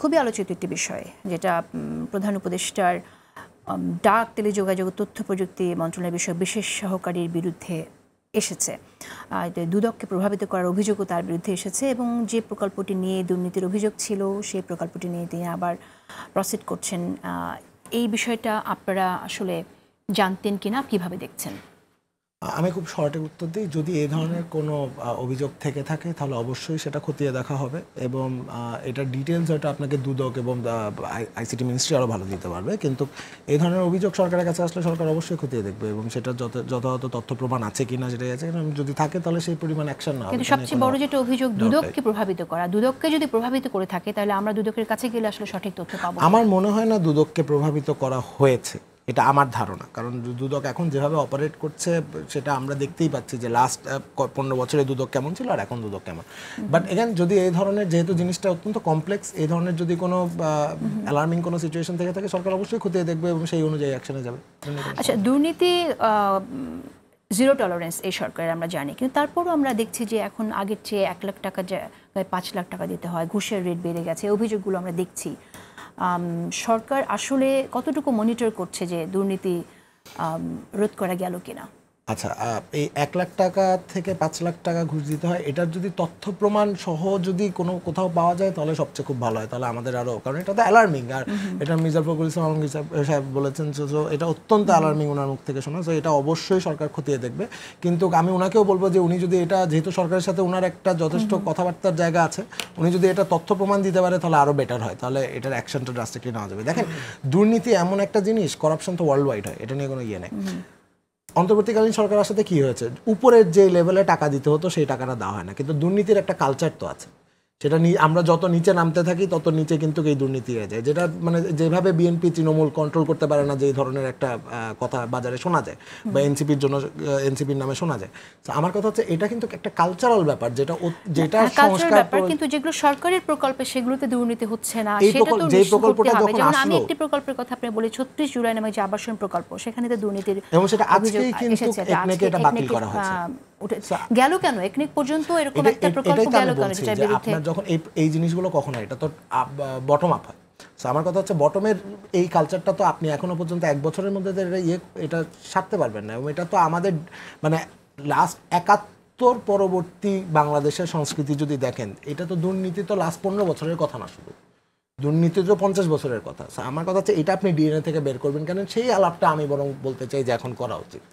খুবই আলোচিত একটি বিষয়, যেটা প্রধান উপদেষ্টার ডাক, টেলিযোগাযোগ ও তথ্য প্রযুক্তি মন্ত্রণালয়ের বিষয়ে বিশেষ সহকারীর বিরুদ্ধে এসেছে। দুদককে প্রভাবিত করার অভিযোগও তার বিরুদ্ধে এসেছে এবং যে প্রকল্পটি নিয়ে দুর্নীতির অভিযোগ ছিল সেই প্রকল্পটি নিয়ে তিনি আবার প্রসিড করছেন। এই বিষয়টা আপনারা আসলে জানতেন কিনা, কিভাবে দেখছেন? আমি খুব শর্টে উত্তর দিই, যদি এই ধরনের কোনো অভিযোগ থেকে থাকে তাহলে অবশ্যই সেটা খতিয়ে দেখা হবে এবং এটা ডিটেলস হয়তো আপনাকে দুদক এবং আইসিটি মিনিস্ট্রি আরও ভালো দিতে পারবে, কিন্তু এই ধরনের অভিযোগ সরকারের কাছে আসলে সরকার অবশ্যই খতিয়ে দেখবে এবং সেটা যথাযথ তথ্য প্রমাণ আছে কিনা সেটাই আছে, যদি থাকে তাহলে সেই পরিমাণ অ্যাকশন না হবে। কিন্তু সবচেয়ে বড় যেটা অভিযোগ, দুদককে প্রভাবিত করা, দুদককে যদি প্রভাবিত করে থাকে তাহলে আমরা দুদকের কাছে গেলে আসলে সঠিক তথ্য পাবো। আমার মনে হয় না দুদককে প্রভাবিত করা হয়েছে, এটা আমার ধারণা, কারণ দুদক এখন যেভাবে অপারেট করছে সেটা আমরা দেখতেই পাচ্ছি যে লাস্ট 15 বছরে দুদক কেমন ছিল আর এখন দুদক কেমন। বাট এখান যদি এই ধরনের, যেহেতু জিনিসটা অত্যন্ত কমপ্লেক্স, এই ধরনের যদি কোনো অ্যালার্মিং কোনো সিচুয়েশন থেকে থাকে সরকার অবশ্যই খতিয়ে দেখবে এবং সেই অনুযায়ী অ্যাকশনে যাবে। আচ্ছা, দুর্নীতি জিরো টলারেন্স এই সরকারের আমরা জানি, কিন্তু তারপরও আমরা দেখছি যে এখন আগের চেয়ে 1 লাখ টাকা জায়গায় 5 লাখ টাকা দিতে হয়, ঘুষের রেট বেড়ে গেছে, অভিযোগগুলো আমরা দেখছি। সরকার আসলে কতটুকু মনিটর করছে যে দুর্নীতি রোধ করা গেল কিনা? আচ্ছা, এই 1 লাখ টাকা থেকে 5 লাখ টাকা ঘুষ দিতে হয়, এটার যদি তথ্য প্রমাণ সহ যদি কোনো কোথাও পাওয়া যায় তাহলে সবচেয়ে খুব ভালো হয়, তাহলে আমাদের আরও, কারণ এটা তো অ্যালার্মিং। আর এটা মির্জা ফখরুল ইসলাম আলমগীর সাহেব বলেছেন, সো এটা অত্যন্ত অ্যালার্মিং ওনার মুখ থেকে শোনা, সো এটা অবশ্যই সরকার খতিয়ে দেখবে। কিন্তু আমি ওনাকেও বলবো যে উনি যদি এটা, যেহেতু সরকারের সাথে ওনার একটা যথেষ্ট কথাবার্তার জায়গা আছে, উনি যদি এটা তথ্য প্রমাণ দিতে পারে তাহলে আরও বেটার হয়, তাহলে এটার অ্যাকশনটা ড্রাস্টিকলি নেওয়া যাবে। দেখেন, দুর্নীতি এমন একটা জিনিস, করাপশন তো ওয়ার্ল্ড ওয়াইড হয়, এটা নিয়ে কোনো ইয়ে নেই। অন্তর্বর্তীকালীন সরকারের সাথে কি হয়েছে, উপরের যে লেভেলে টাকা দিতে হতো সেই টাকাটা দেওয়া হয় না, কিন্তু দুর্নীতির একটা কালচার তো আছে, সেটা আমরা যত নিচে নামতে থাকি তত নিচে কিন্তু এই দুর্নীতি হয়ে যায়, যেটা মানে যেভাবে বিএনপি তৃণমূল কন্ট্রোল করতে পারে না, যে ধরনের একটা কথা বাজারে শোনা যায় বা এনসিপির নামে শোনা যায়। আমার কথা হচ্ছে এটা কিন্তু একটা কালচারাল ব্যাপার, যেটা সংস্কার ব্যাপার, কিন্তু যেগুলো সরকারের প্রকল্পে সেগুলোতে দুর্নীতি হচ্ছে না, সেটা তো যে প্রকল্পটা যখন যেমন আমি একটি প্রকল্পের কথা আপনি বলি 36 জুলাই নামে যে আবাসন প্রকল্প, সেখানে তো দুর্নীতির এবং সেটা আজকেই কিন্তু একনেকে এটা বাতিল করা হয়েছে। গেল কেন একনেক পর্যন্ত এরকম একটা প্রকল্প গেল কেন? যেটা বিরুদ্ধে আপনার যখন এই জিনিসগুলো কখনো, এটা তো বটম আপ হয়। আমার কথা হচ্ছে বটমের এই কালচারটা তো আপনি এখনো পর্যন্ত 1 বছরের মধ্যে এটা সারতে পারবেন না, এবং এটা তো আমাদের মানে লাস্ট 71 পরবর্তী বাংলাদেশের সংস্কৃতি যদি দেখেন, এটা তো দুর্নীতি তো লাস্ট 15 বছরের কথা না, শুধু দুর্নীতি তো 50 বছরের কথা। আমার কথা হচ্ছে এটা আপনি ডিএনএ থেকে বের করবেন কেন, সেই আলাপটা আমি বরং বলতে চাই যে এখন করা উচিত।